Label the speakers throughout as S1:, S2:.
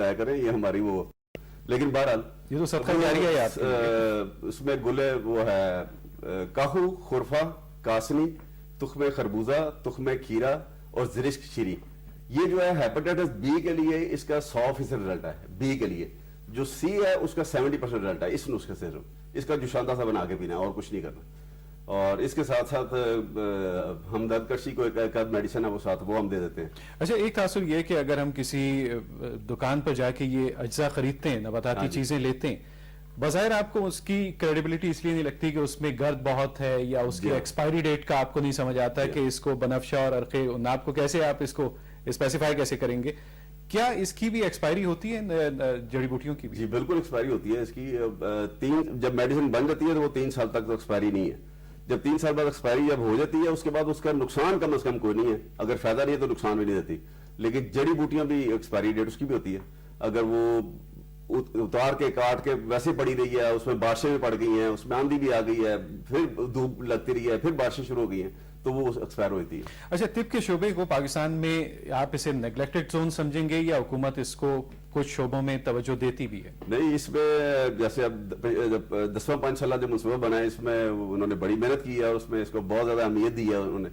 S1: طے کریں, یہ ہماری وہ. لیکن بہرحال
S2: یہ تو صدقہ جاریہ ہے آپ کی.
S1: اس میں گلے وہ ہے کاہو, خرفہ, کاسنی, تخم خربوزہ, تخم کھیرا اور زرشک شیری. یہ جو ہے ہیپاٹائٹس بی کے لیے اس کا 100% رزلٹ ہے بی کے لیے. جو سی ہے اس کا 70% رزلٹ ہے اس نسخے سے. اس کا جوشاندہ سا بنا کے پینا ہے اور کچھ نہیں کرنا. اور اس کے ساتھ ساتھ ہمدرد کشی کو ایک میڈیسن ہے وہ ساتھ وہ ہم دے دیتے ہیں.
S2: اچھا, ایک تاثر یہ کہ اگر ہم کسی دکان پر جا کے یہ اجزاء خریدتے ہیں, نباتاتی چیزیں لیتے ہیں, بظاہر آپ کو اس کی کریڈیبلٹی اس لیے نہیں لگتی کہ اس میں گرد بہت ہے یا اس کی ایکسپائری ڈیٹ کا آپ کو نہیں سمجھ آتا کہ اس کو بنفشہ اور عرقے ناب کو کیسے آپ اس کو اسپیسیفائی کیسے کریں گے. کیا اس کی بھی ایکسپائری ہوتی ہے جڑی بوٹیوں کی بھی؟
S1: جی بالکل ایکسپائری ہوتی ہے اس کی. جب میڈیسن بن جاتی ہے تو وہ 3 سال تک تو ایکسپائری نہیں ہے. جب 3 سال بعد ایکسپائری جب ہو جاتی ہے اس کے بعد اس کا نقصان کم از کم کوئی نہیں ہے. اگر فائدہ نہیں ہے تو نقصان بھی نہیں دیتی. لیکن جڑی بوٹیاں بھی ایکسپائری ڈیٹ اس کی بھی ہوتی ہے. اگر وہ اتار کے کاٹ کے ویسے پڑی رہی ہے, اس میں بارشیں بھی پڑ گئی ہیں, اس میں آندھی بھی آ گئی ہے, پھر دھوپ لگتی رہی ہے, پھر بارشیں شروع ہو گئی ہیں, تو وہ ایکسپائر ہوتی ہے.
S2: اچھا, طب کے شعبے کو پاکستان میں آپ اسے نیگلیکٹڈ زون سمجھیں گے یا حکومت اس کو کچھ شعبوں میں توجہ دیتی بھی ہے؟
S1: نہیں, اس میں جیسے اب 10واں 5 سالہ جو منصوبہ بنا ہے اس میں انہوں نے بڑی محنت کی ہے اور اس میں اس کو بہت زیادہ اہمیت دی ہے انہوں نے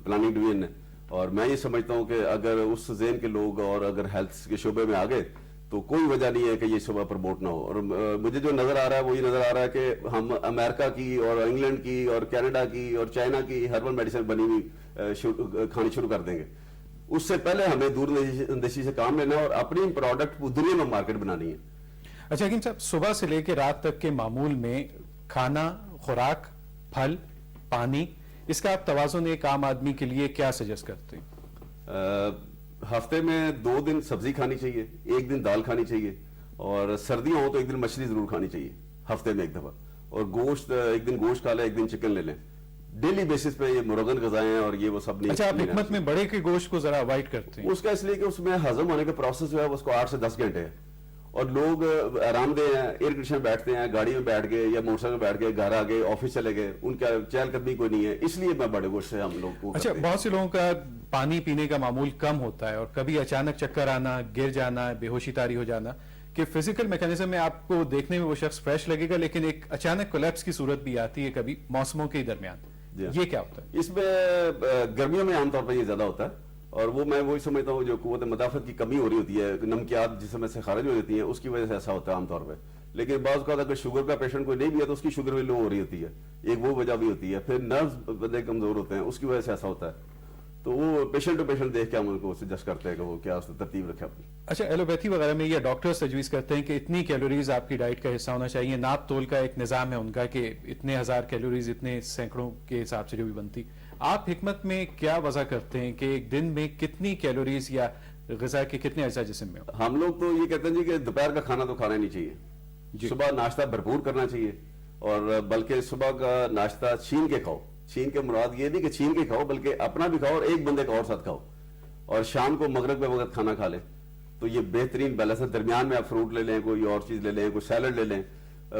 S1: پلاننگ ڈویژن نے. اور میں یہ سمجھتا ہوں کہ اگر اس ذہن کے لوگ اور اگر ہیلتھ کے شعبے میں آگے تو کوئی وجہ نہیں ہے کہ یہ شعبہ پروموٹ نہ ہو. اور مجھے جو نظر آ رہا ہے وہ یہ نظر آ رہا ہے کہ ہم امریکہ کی اور انگلینڈ کی اور کینیڈا کی اور چائنا کی ہربل میڈیسن بنی ہوئی کھانی شروع کر دیں گے. اس سے پہلے ہمیں دور اندیشی سے کام لینا ہے اور اپنی پروڈکٹ دنیا میں مارکیٹ بنانی ہے.
S2: اچھا حکیم صاحب, صبح سے لے کے رات تک کے معمول میں کھانا, خوراک, پھل, پانی, اس کا آپ توازن ایک عام آدمی کے لیے کیا سجیسٹ کرتے ہیں؟
S1: ہفتے میں 2 دن سبزی کھانی چاہیے, 1 دن دال کھانی چاہیے, اور سردیاں ہوں تو 1 دن مچھلی ضرور کھانی چاہیے ہفتے میں 1 دفعہ. اور گوشت 1 دن گوشت کھا لیں, 1 دن چکن لے لیں. ڈیلی بیسس پہ یہ مرغن غذائیں ہیں اور یہ وہ سب نہیں.
S2: اچھا, آپ حکمت میں بڑے کے گوشت کو ذرا اوائڈ کرتے ہیں؟
S1: اس کا اس لیے کہ اس میں ہضم ہونے کا پروسیس جو ہے اس کو 8 سے 10 گھنٹے ہے, اور لوگ آرام دہ ہیں, ایئر کنڈیشن بیٹھتے ہیں, گاڑی میں بیٹھ گئے یا موٹر سائیکل میں بیٹھ گئے, گھر آ گئے, آفس چلے گئے, ان کا چہل قدمی کوئی نہیں ہے, اس لیے میں بڑے گوشت سے ہم لوگ کو.
S2: اچھا, بہت سے لوگوں کا پانی پینے کا معمول کم ہوتا ہے اور کبھی اچانک چکر آنا, گر جانا, بے ہوشی طاری ہو جانا, کہ فزیکل میکانزم میں آپ کو دیکھنے میں وہ شخص فریش لگے گا لیکن ایک اچانک کولیپس کی صورت بھی آتی ہے کبھی موسموں کے درمیان. یہ کیا ہوتا ہے؟
S1: اس میں گرمیوں میں عام طور پر یہ زیادہ ہوتا ہے, اور وہ میں وہی سمجھتا ہوں جو قوت مدافعت کی کمی ہو رہی ہوتی ہے, نمکیات جسم میں سے خارج ہو جاتی ہیں, اس کی وجہ سے ایسا ہوتا ہے عام طور پہ. لیکن بعض اوقات اگر شوگر کا پیشنٹ کوئی نہیں بھی ہے تو اس کی شوگر بھی لو ہو رہی ہوتی ہے, ایک وہ وجہ بھی ہوتی ہے. پھر نروز بندے کمزور ہوتے ہیں, اس کی وجہ سے ایسا ہوتا ہے. تو وہ پیشنٹ ٹو پیشنٹ دیکھ کے ہم ان کو سجیسٹ کرتے ہیں کہ وہ کیا ترتیب رکھے اپنی.
S2: اچھا, ایلوپیتھی وغیرہ میں یہ ڈاکٹرز تجویز کرتے ہیں کہ اتنی کیلوریز آپ کی ڈائٹ کا حصہ ہونا چاہیے, ناپ تول کا ایک نظام ہے ان کا کہ اتنے 1000 کیلوریز اتنے سینکڑوں کے حساب سے جو بھی بنتی. آپ حکمت میں کیا وضع کرتے ہیں کہ ایک دن میں کتنی کیلوریز یا غذا کے کتنے اجزاء جسم میں ہو؟
S1: ہم لوگ تو یہ کہتے ہیں جی کہ دوپہر کا کھانا تو کھانا ہی نہیں چاہیے, صبح ناشتہ بھرپور کرنا چاہیے, اور بلکہ صبح کا ناشتہ چھین کے کھاؤ. چھین کے مراد یہ نہیں کہ چھین کے کھاؤ بلکہ اپنا بھی کھاؤ اور ایک بندے کا اور ساتھ کھاؤ, اور شام کو مغرب کے وقت کھانا کھا لیں. تو یہ بہترین بیلنس ہے. درمیان میں آپ فروٹ لے لیں, کوئی اور چیز لے لیں, کوئی سیلڈ لے لیں,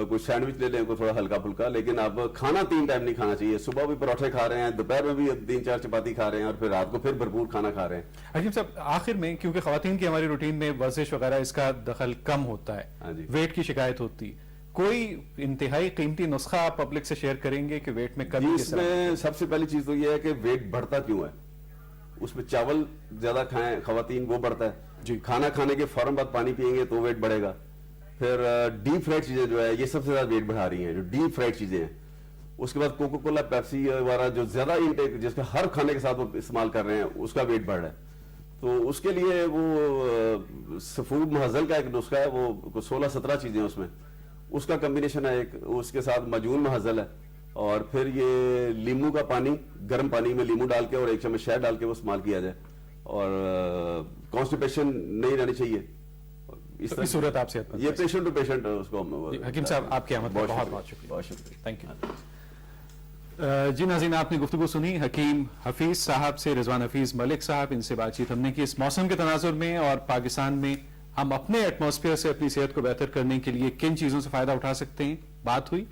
S1: کوئی سینڈوچ لے لیں, کوئی تھوڑا ہلکا پھلکا, لیکن اب کھانا 3 ٹائم نہیں کھانا چاہیے. صبح بھی پراٹھے کھا رہے ہیں, دوپہر میں بھی 3-4 چپاتی کھا رہے ہیں, اور پھر رات کو پھر بھرپور کھانا کھا رہے ہیں.
S2: حکیم صاحب, آخر میں کیونکہ خواتین کی ہماری روٹین میں ورزش وغیرہ اس کا دخل کم ہوتا ہے, ویٹ کی شکایت ہوتی, کوئی انتہائی قیمتی نسخہ آپ پبلک سے شیئر کریں گے کہ ویٹ میں کمی؟
S1: اس میں سب سے پہلی چیز تو یہ ہے کہ ویٹ بڑھتا کیوں ہے. اس میں چاول زیادہ کھائیں خواتین, وہ بڑھتا ہے. جی, کھانا کھانے کے فوراً بعد پانی پیئیں گے تو ویٹ بڑھے گا. پھر ڈیپ فرائڈ چیزیں جو ہے یہ سب سے زیادہ ویٹ بڑھا رہی ہیں, جو ڈیپ فرائڈ چیزیں ہیں. اس کے بعد کوکو کولا, پیپسی وغیرہ جو زیادہ انٹیک جس کا ہر کھانے کے ساتھ وہ استعمال کر رہے ہیں, اس کا ویٹ بڑھ رہا ہے. تو اس کے لیے وہ سفود محزل کا ایک نسخہ ہے, وہ 16-17 چیزیں اس میں, اس کا کمبینیشن ہے ایک. اس کے ساتھ مجون محزل ہے, اور پھر یہ لیمو کا پانی, گرم پانی میں لیمو ڈال کے اور 1 چمچ شہد ڈال کے وہ استعمال کیا جائے. اور کانسٹیپیشن نہیں رہنی چاہیے.
S2: اس صورت آپ سے
S1: یہ پیشنٹ ٹو پیشنٹ اس کو.
S2: حکیم صاحب, آپ کی آمد پر بہت بہت شکریہ.
S1: بہت شکریہ,
S2: تھینک یو. جی ناظرین, آپ نے گفتگو سنی حکیم حفیظ صاحب سے, رضوان حفیظ ملک صاحب, ان سے بات چیت ہم نے کی اس موسم کے تناظر میں, اور پاکستان میں ہم اپنے ایٹماسفیئر سے اپنی صحت کو بہتر کرنے کے لیے کن چیزوں سے فائدہ اٹھا سکتے ہیں. بات ہوئی,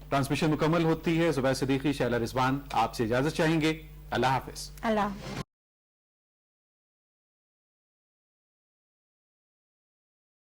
S2: ٹرانسمیشن مکمل ہوتی ہے. زبیر صدیقی, شیلا رضوان آپ سے اجازت چاہیں گے. اللہ حافظ.
S3: اللہ